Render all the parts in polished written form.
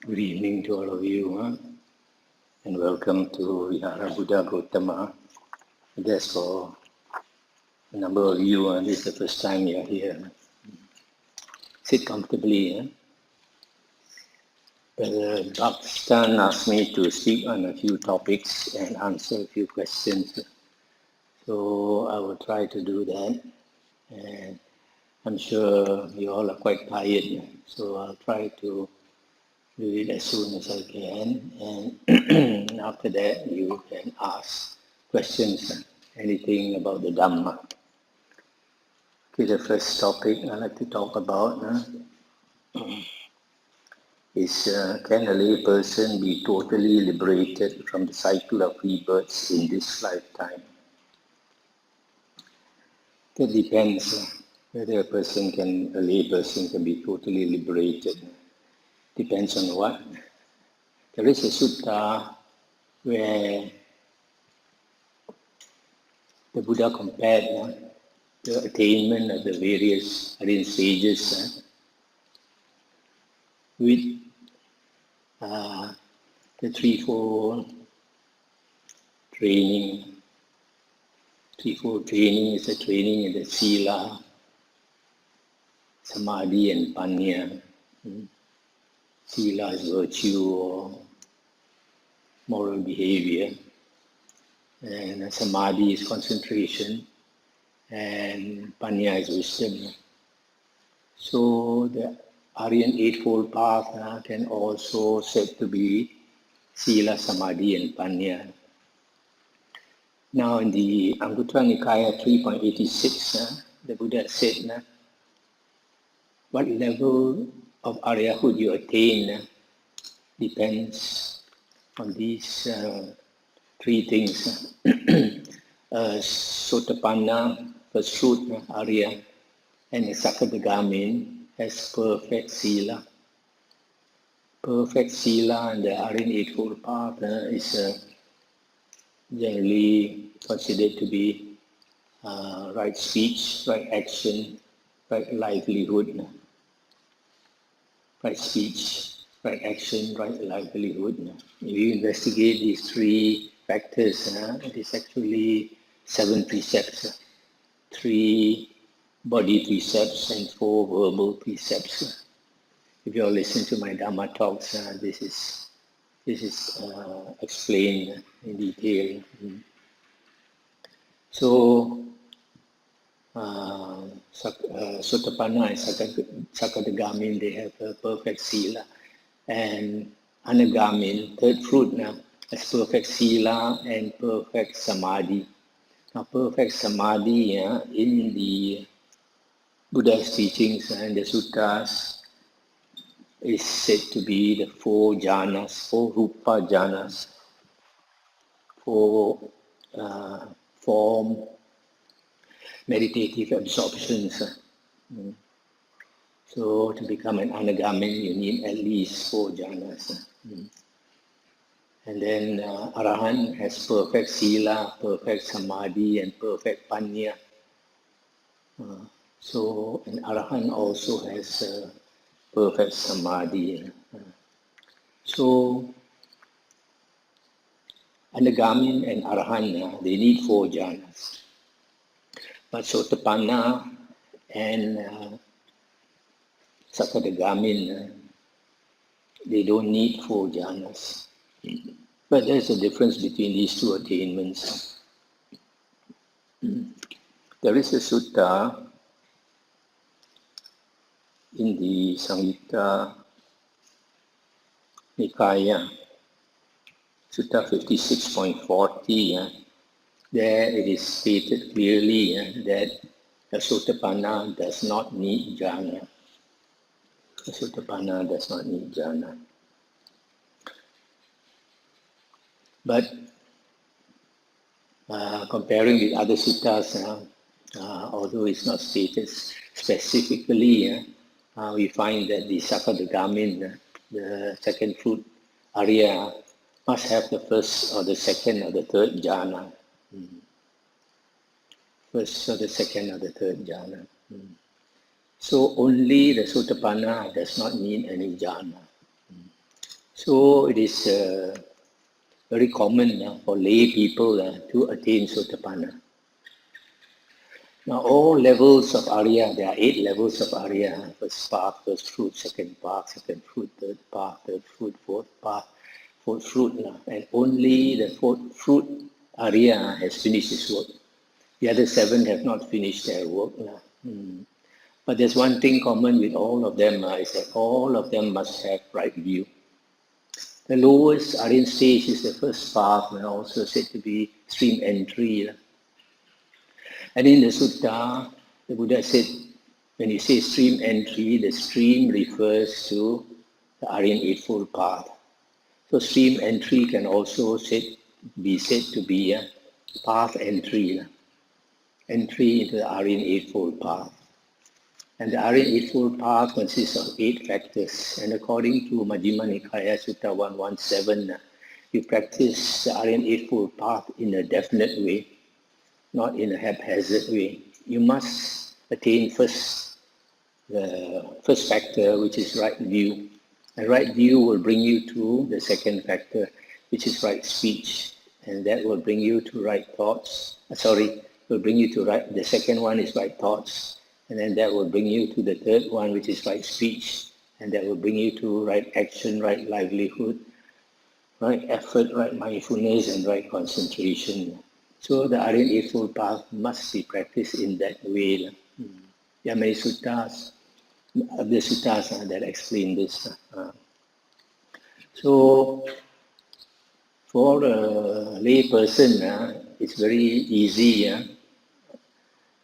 Good evening to all of you, and welcome to Vihara Buddha Gotama. I guess for a number of you, this is the first time you're here. Sit comfortably. Brother Bhakstan asked me to speak on a few topics and answer a few questions. So I will try to do that. And I'm sure you all are quite tired, so I'll try to do it as soon as I can, and after that you can ask questions, anything about the Dhamma. Okay, the first topic I'd like to talk about is can a lay person be totally liberated from the cycle of rebirths in this lifetime? That depends whether a lay person can be totally liberated. Depends on what. There is a sutta where the Buddha compared the attainment of the various stages with the threefold training. Threefold training is a training in the Sila, Samadhi and Panya. Sila is virtue or moral behavior, and Samadhi is concentration, and Panya is wisdom. So the Aryan Eightfold Path can also said to be Sila, Samadhi and Panya. Now in the Anguttara Nikaya 3.86, the Buddha said, what level of Aryahood you attain depends on these three things. Sotapanna, first fruit, Arya, and Sakadagamin has perfect Sila. Perfect Sila and the Aryan Eightfold Path is generally considered to be right speech, right action, right livelihood. Right speech, right action, right livelihood. If you investigate these three factors, it is actually 7 precepts. 3 body precepts and 4 verbal precepts. If you all listen to my Dhamma talks, this is explained in detail. So, Sotapanna and Sakadagamin, they have a perfect Sila. And Anagamin, third fruit, has perfect Sila and perfect Samadhi. Now, perfect Samadhi in the Buddha's teachings and the sutras is said to be the 4 jhanas, 4 rupa jhanas, 4 form meditative absorptions. So to become an Anagamin, you need at least 4 jhanas. And then Arahant has perfect Sila, perfect Samadhi, and perfect Panya. So an Arahant also has perfect Samadhi. So Anagamin and Arahant, they need 4 jhanas. But Sotapanna and Sakadagamin, they don't need 4 jhanas. But there's a difference between these two attainments. There is a sutta in the Samyutta Nikaya, Sutta 56.40, there it is stated clearly that a Sotapanna does not need jhana. A Sotapanna does not need jhana. But comparing with other suttas, although it's not stated specifically, we find that the Sakadagamin, the second fruit, Arya, must have the first or the second or the third jhana. First or the second or the third jhana. So only the Sotapanna does not need any jhana. So it is very common for lay people to attain Sotapanna. Now all levels of Arya, there are 8 levels of Arya. First path, first fruit, second path, second fruit, third path, third fruit, fourth path, fourth fruit. And only the fourth fruit Arya has finished his work. The other 7 have not finished their work. But there's one thing common with all of them is that all of them must have right view. The lowest Aryan stage is the first path, and also said to be stream entry. And in the sutta, the Buddha said, when you say stream entry, the stream refers to the Aryan Eightfold Path. So stream entry can also be said to be a path entry, entry into the Aryan Eightfold Path. And the Aryan Eightfold Path consists of 8 factors. And according to Majjhima Nikaya Sutta 117, you practice the Aryan Eightfold Path in a definite way, not in a haphazard way. You must attain first the first factor, which is right view. And right view will bring you to the second factor, which is right speech. And that will bring you to right thoughts. Will bring you to right, the second one is right thoughts. And then that will bring you to the third one, which is right speech. And that will bring you to right action, right livelihood, right effort, right mindfulness, and right concentration. So the Aryan Eightfold Path must be practiced in that way. There are many suttas, other suttas that explain this. So for a lay person, it's very easy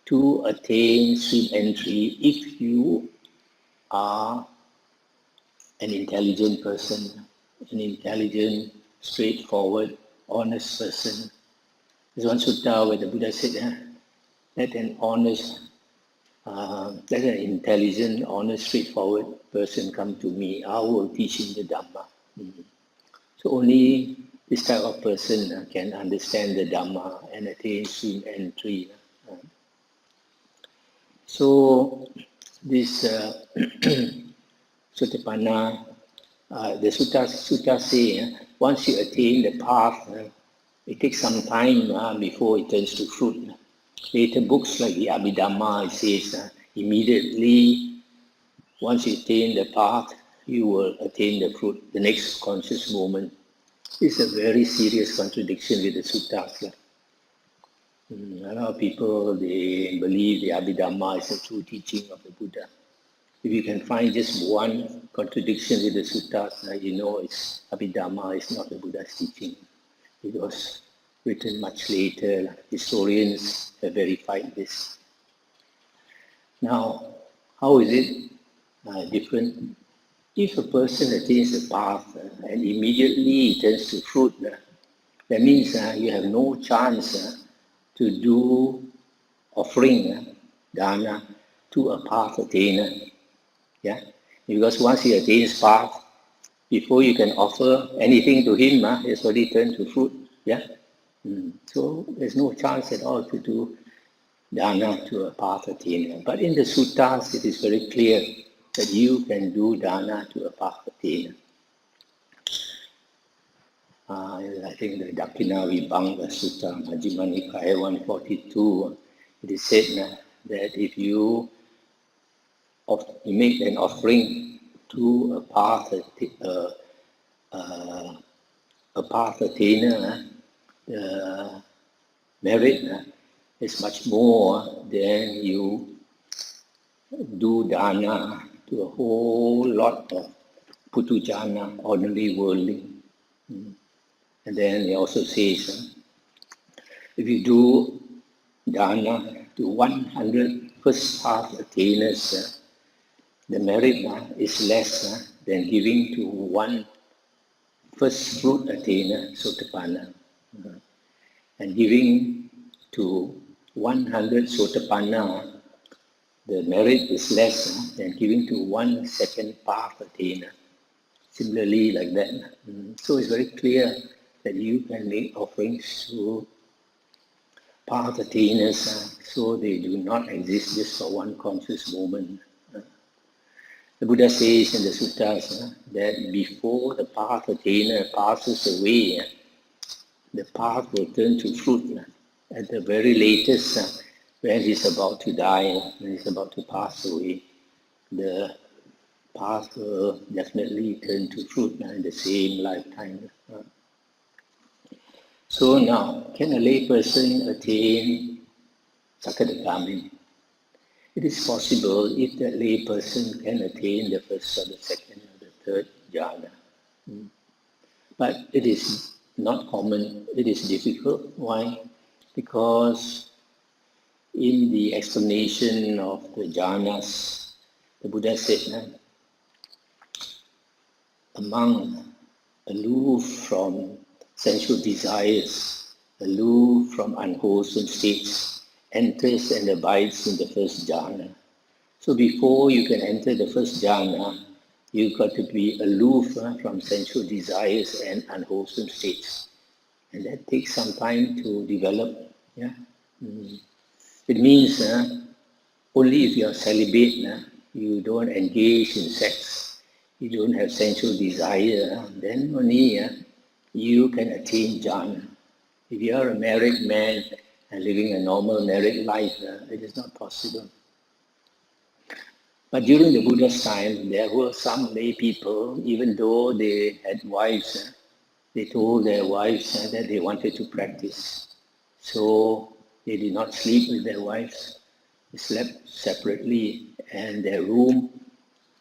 to attain stream entry if you are an intelligent person, an intelligent, straightforward, honest person. There's one sutta where the Buddha said, let an honest, let an intelligent, honest, straightforward person come to me. I will teach him the Dhamma. So only this type of person can understand the Dhamma and attain stream entry. So this Sotapanna, the sutta say, once you attain the path, it takes some time before it turns to fruit. Later books like the Abhidhamma, it says, immediately once you attain the path, you will attain the fruit, the next conscious moment. It's a very serious contradiction with the suttas. A lot of people, they believe the Abhidhamma is the true teaching of the Buddha. If you can find just one contradiction with the suttas, you know it's Abhidhamma is not the Buddha's teaching. It was written much later. Historians have verified this. Now, how is it different? If a person attains the path and immediately it turns to fruit, that means you have no chance to do offering, dana, to a path attainer. Yeah? Because once he attains path, before you can offer anything to him, it's already turned to fruit. Yeah? So there's no chance at all to do dana to a path attainer. But in the suttas, it is very clear that you can do dana to a path attainer. I think the Dakina Vibhanga Sutta, Majjhima Nikaya 142, it is said that if you make an offering to a path attainer, the merit is much more than you do dana to a whole lot of putujana, ordinary worldly. And then he also says, if you do dana to 100 first path attainers, the merit is less than giving to one first fruit attainer, Sotapanna. And giving to 100 Sotapanna, the merit is less than giving to one second path attainer. Similarly, like that. So it's very clear that you can make offerings to path attainers, so they do not exist just for one conscious moment. The Buddha says in the suttas that before the path attainer passes away, the path will turn to fruit. At the very latest, when he's about to die, when he's about to pass away, the path will definitely turn to fruit in the same lifetime. So now, can a lay person attain Sakadagami? It is possible if that lay person can attain the first or the second or the third jhana. But it is not common, it is difficult. Why? Because in the explanation of the jhanas, the Buddha said, among aloof from sensual desires, aloof from unwholesome states, enters and abides in the first jhana. So before you can enter the first jhana, you've got to be aloof from sensual desires and unwholesome states. And that takes some time to develop. Yeah? It means only if you are celibate, you don't engage in sex, you don't have sensual desire, then only you can attain jhana. If you are a married man and living a normal married life, it is not possible. But during the Buddha's time, there were some lay people, even though they had wives, they told their wives that they wanted to practice. So they did not sleep with their wives. They slept separately, and their room,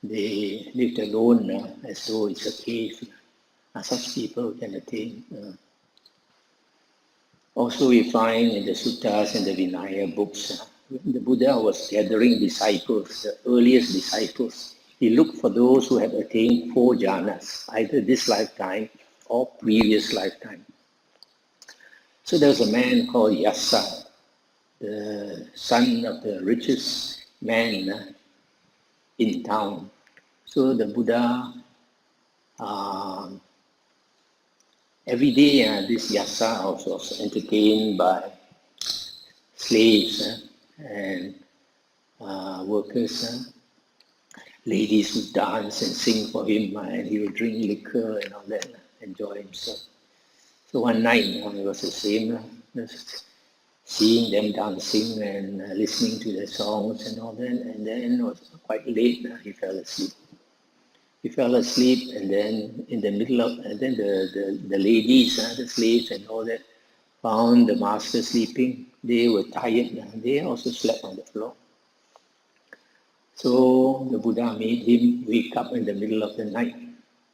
they lived alone as though it's a cave. Such people can attain. Also we find in the suttas and the Vinaya books, when the Buddha was gathering disciples, the earliest disciples, he looked for those who have attained 4 jhanas, either this lifetime or previous lifetime. So there was a man called Yassa, the son of the richest man in town. So the Buddha, every day this Yassa was entertained by slaves and workers. Ladies would dance and sing for him, and he would drink liquor and all that, enjoy himself. So one night, it was the same, seeing them dancing and listening to their songs and all that, and then it was quite late, he fell asleep. He fell asleep, and then in the middle of, and then the ladies, the slaves and all that, found the master sleeping. They were tired, they also slept on the floor. So the Buddha made him wake up in the middle of the night.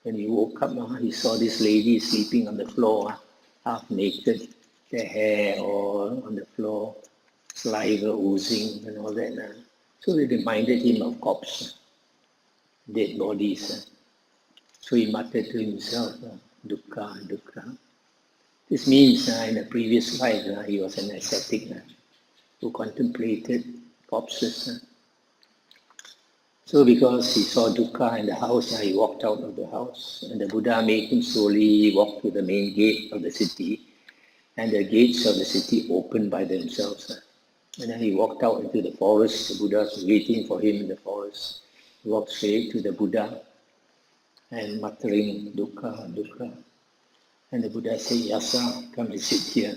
When he woke up, he saw this lady sleeping on the floor, half naked, their hair all on the floor, saliva oozing and all that. So it reminded him of corpses, dead bodies. So he muttered to himself, dukkha, dukkha. This means in a previous life he was an ascetic who contemplated corpses. So because he saw dukkha in the house, he walked out of the house. And the Buddha made him slowly walk to the main gate of the city. And the gates of the city opened by themselves. And then he walked out into the forest. The Buddha was waiting for him in the forest. He walked straight to the Buddha and muttering, dukkha, dukkha. And the Buddha said, Yassa, come and sit here.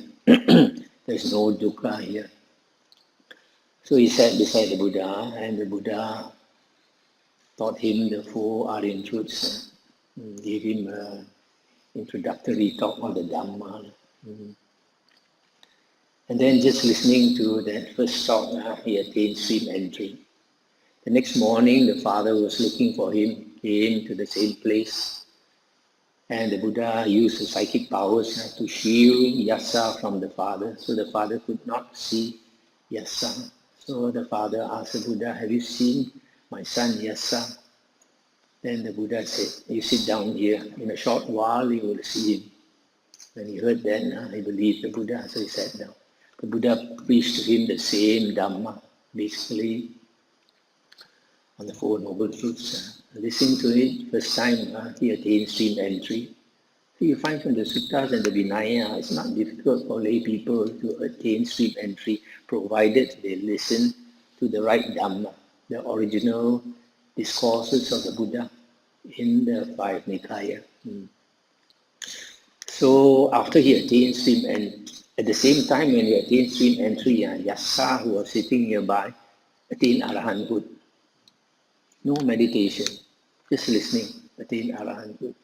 There's no dukkha here. So he sat beside the Buddha, and the Buddha taught him the 4 Aryan truths, gave him an introductory talk on the Dhamma. And then just listening to that first talk, he attained stream entry. The next morning, the father was looking for him, came to the same place, and the Buddha used his psychic powers to shield Yassa from the father, so the father could not see Yassa. So the father asked the Buddha, have you seen my son Yassa? Then the Buddha said, you sit down here, in a short while you will see him. When he heard that, he believed the Buddha, so he sat down. The Buddha preached to him the same Dhamma, basically on the 4 Noble Truths. Listening to it, first time he attained stream entry. So you find from the Suttas and the Vinaya, it's not difficult for lay people to attain stream entry, provided they listen to the right Dhamma, the original discourses of the Buddha in the five Nikaya. So after he attained stream, and at the same time when he attained stream entry, Yassa, who was sitting nearby, attained arahanthood. No meditation, just listening, attained arahanthood.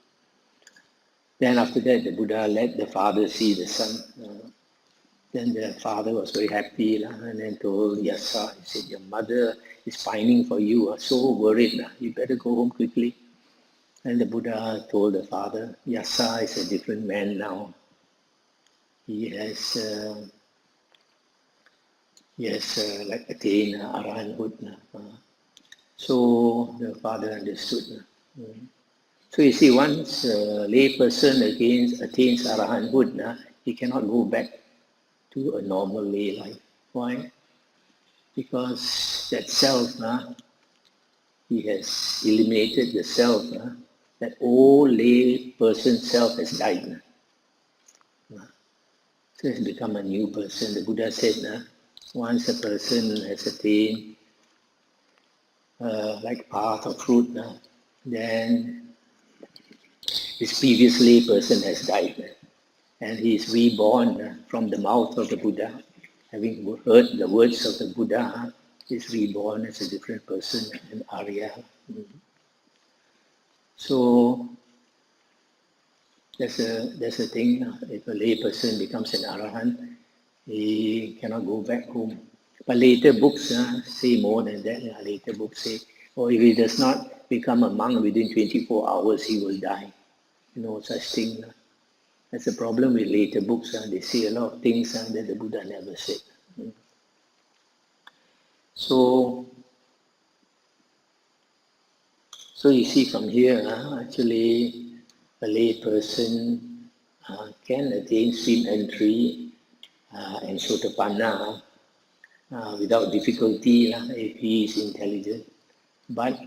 Then after that, the Buddha let the father see the son. Then the father was very happy and then told Yassa, he said, your mother is pining for you, so worried, you better go home quickly. And the Buddha told the father, Yassa is a different man now. He has like attained arahanthood. So the father understood. So you see, once a lay person attains arahanthood, he cannot go back to a normal lay life. Why? Because that self, he has eliminated the self. That old lay person self has died. So it's become a new person. The Buddha said, once a person has attained like path or fruit, then his previous lay person has died. And he is reborn from the mouth of the Buddha. Having heard the words of the Buddha, he is reborn as a different person, an Arya. So there's a thing, if a lay person becomes an Arahant, he cannot go back home. But later books say more than that. Later books say, or if he does not become a monk within 24 hours, he will die. No such thing. That's the problem with later books. They say a lot of things that the Buddha never said. So you see from here, actually, a lay person can attain stream entry and Sotapanna without difficulty if he is intelligent. But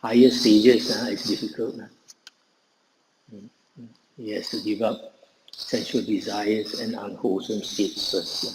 higher stages is difficult. He has to give up sensual desires and unwholesome states first.